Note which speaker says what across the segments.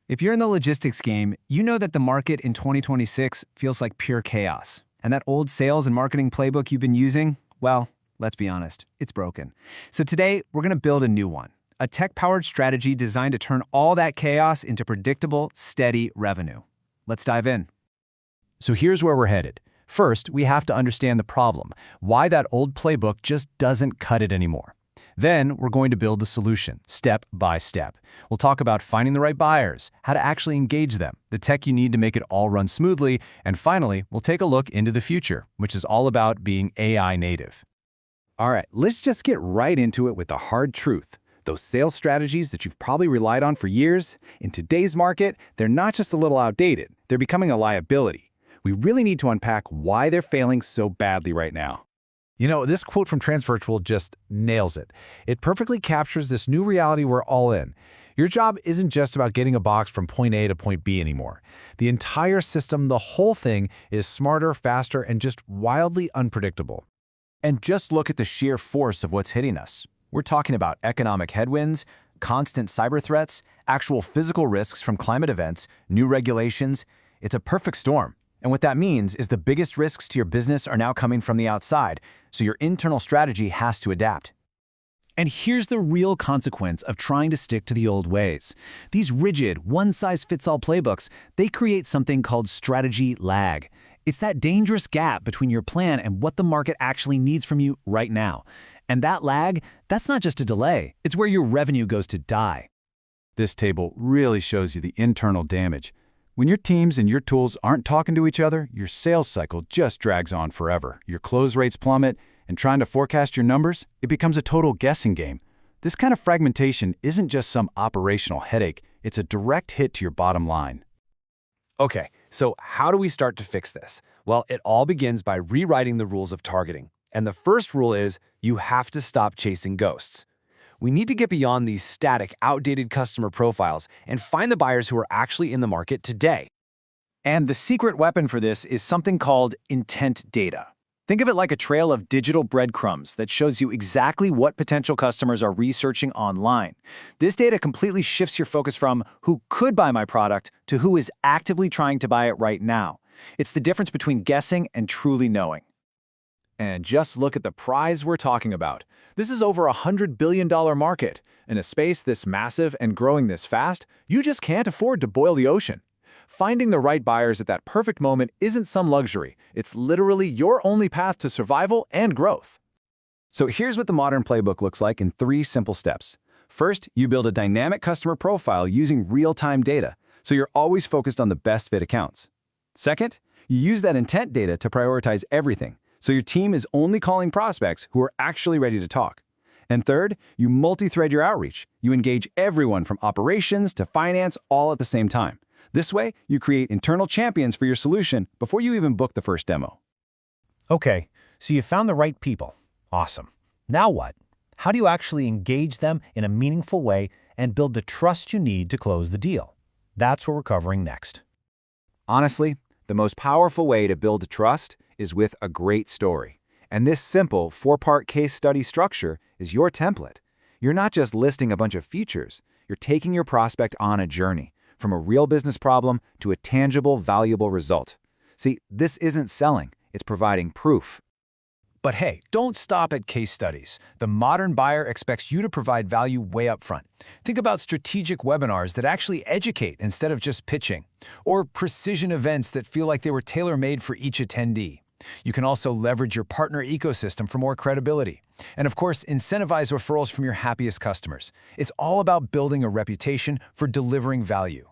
Speaker 1: If you're in the logistics game, you know that the market in 2026 feels like pure chaos. And that old sales and marketing playbook you've been using, well, let's be honest, it's broken. So today, we're going to build a new one, a tech-powered strategy designed to turn all that chaos into predictable, steady revenue. Let's dive in.
Speaker 2: So here's where we're headed. First, we have to understand the problem, why that old playbook just doesn't cut it anymore. Then, we're going to build the solution, step by step. We'll talk about finding the right buyers, how to actually engage them, the tech you need to make it all run smoothly, and finally, we'll take a look into the future, which is all about being AI native.
Speaker 3: All right, let's just get right into it with the hard truth. Those sales strategies that you've probably relied on for years, in today's market, they're not just a little outdated, they're becoming a liability. We really need to unpack why they're failing so badly right now.
Speaker 2: You know, this quote from TransVirtual just nails it. It perfectly captures this new reality we're all in. Your job isn't just about getting a box from point A to point B anymore. The entire system, the whole thing, is smarter, faster, and just wildly unpredictable.
Speaker 3: And just look at the sheer force of what's hitting us. We're talking about economic headwinds, constant cyber threats, actual physical risks from climate events, new regulations. It's a perfect storm. And what that means is the biggest risks to your business are now coming from the outside, so your internal strategy has to adapt.
Speaker 1: And here's the real consequence of trying to stick to the old ways. These rigid, one-size-fits-all playbooks, they create something called strategy lag. It's that dangerous gap between your plan and what the market actually needs from you right now. And that lag, that's not just a delay, it's where your revenue goes to die.
Speaker 3: This table really shows you the internal damage. When your teams and your tools aren't talking to each other, your sales cycle just drags on forever. Your close rates plummet, and trying to forecast your numbers, it becomes a total guessing game. This kind of fragmentation isn't just some operational headache, it's a direct hit to your bottom line.
Speaker 2: Okay, so how do we start to fix this? Well, it all begins by rewriting the rules of targeting. And the first rule is you have to stop chasing ghosts. We need to get beyond these static, outdated customer profiles and find the buyers who are actually in the market today.
Speaker 1: And the secret weapon for this is something called intent data. Think of it like a trail of digital breadcrumbs that shows you exactly what potential customers are researching online. This data completely shifts your focus from who could buy my product to who is actively trying to buy it right now. It's the difference between guessing and truly knowing.
Speaker 3: And just look at the prize we're talking about. This is over a $100 billion market. In a space this massive and growing this fast, you just can't afford to boil the ocean. Finding the right buyers at that perfect moment isn't some luxury. It's literally your only path to survival and growth. So here's what the modern playbook looks like in 3 simple steps. First, you build a dynamic customer profile using real-time data, so you're always focused on the best fit accounts. Second, you use that intent data to prioritize everything, so your team is only calling prospects who are actually ready to talk. And third, you multi-thread your outreach. You engage everyone from operations to finance all at the same time. This way, you create internal champions for your solution before you even book the first demo.
Speaker 2: Okay, so you found the right people. Awesome. Now what? How do you actually engage them in a meaningful way and build the trust you need to close the deal? That's what we're covering next.
Speaker 3: Honestly, the most powerful way to build trust is with a great story. And this simple 4-part case study structure is your template. You're not just listing a bunch of features, you're taking your prospect on a journey, from a real business problem to a tangible, valuable result. See, this isn't selling, it's providing proof.
Speaker 2: But hey, don't stop at case studies. The modern buyer expects you to provide value way up front. Think about strategic webinars that actually educate instead of just pitching, or precision events that feel like they were tailor-made for each attendee. You can also leverage your partner ecosystem for more credibility. And of course, incentivize referrals from your happiest customers. It's all about building a reputation for delivering value.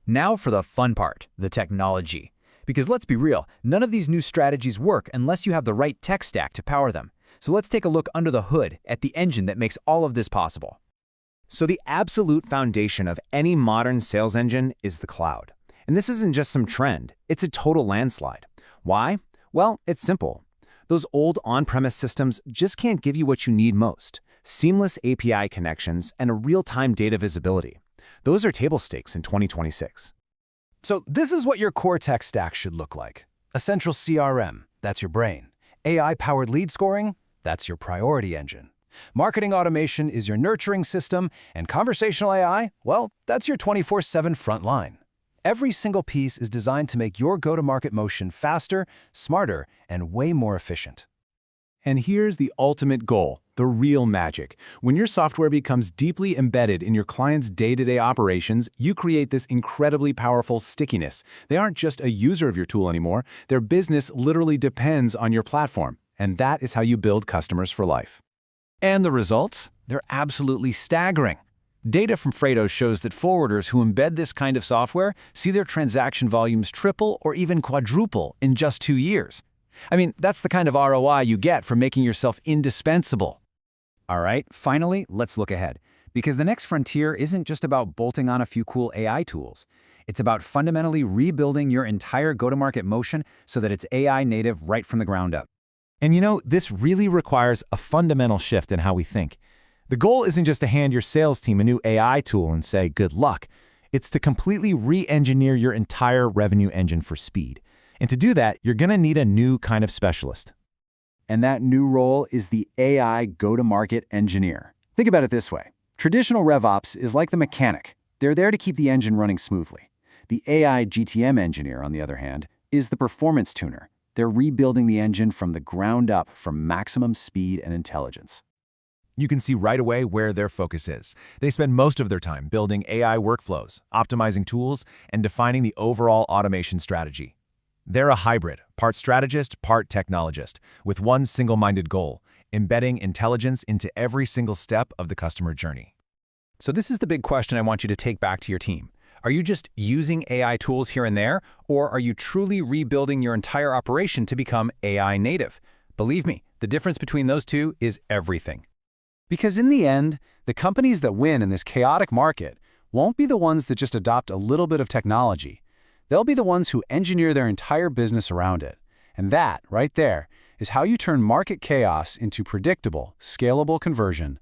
Speaker 1: Now for the fun part, the technology. Because let's be real, none of these new strategies work unless you have the right tech stack to power them. So let's take a look under the hood at the engine that makes all of this possible. So the absolute foundation of any modern sales engine is the cloud. And this isn't just some trend, it's a total landslide. Why? Well, it's simple. Those old on-premise systems just can't give you what you need most: seamless API connections and a real-time data visibility. Those are table stakes in 2026.
Speaker 2: So this is what your core tech stack should look like. A central CRM, that's your brain. AI-powered lead scoring, that's your priority engine. Marketing automation is your nurturing system, and conversational AI, well, that's your 24/7 front line. Every single piece is designed to make your go-to-market motion faster, smarter, and way more efficient.
Speaker 3: And here's the ultimate goal, the real magic. When your software becomes deeply embedded in your client's day-to-day operations, you create this incredibly powerful stickiness. They aren't just a user of your tool anymore. Their business literally depends on your platform. And that is how you build customers for life.
Speaker 2: And the results? They're absolutely staggering. Data from Freightos shows that forwarders who embed this kind of software see their transaction volumes triple or even quadruple in just 2 years. I mean, that's the kind of ROI you get from making yourself indispensable.
Speaker 1: All right, finally, let's look ahead. Because the next frontier isn't just about bolting on a few cool AI tools. It's about fundamentally rebuilding your entire go-to-market motion so that it's AI native right from the ground up.
Speaker 3: And you know, this really requires a fundamental shift in how we think. The goal isn't just to hand your sales team a new AI tool and say, good luck. It's to completely re-engineer your entire revenue engine for speed. And to do that, you're going to need a new kind of specialist.
Speaker 4: And that new role is the AI go-to-market engineer. Think about it this way. Traditional RevOps is like the mechanic. They're there to keep the engine running smoothly. The AI GTM engineer, on the other hand, is the performance tuner. They're rebuilding the engine from the ground up for maximum speed and intelligence.
Speaker 3: You can see right away where their focus is. They spend most of their time building AI workflows, optimizing tools, and defining the overall automation strategy. They're a hybrid, part strategist, part technologist, with one single-minded goal, embedding intelligence into every single step of the customer journey.
Speaker 2: So this is the big question I want you to take back to your team. Are you just using AI tools here and there, or are you truly rebuilding your entire operation to become AI native? Believe me, the difference between those two is everything.
Speaker 4: Because in the end, the companies that win in this chaotic market won't be the ones that just adopt a little bit of technology. They'll be the ones who engineer their entire business around it. And that, right there, is how you turn market chaos into predictable, scalable conversion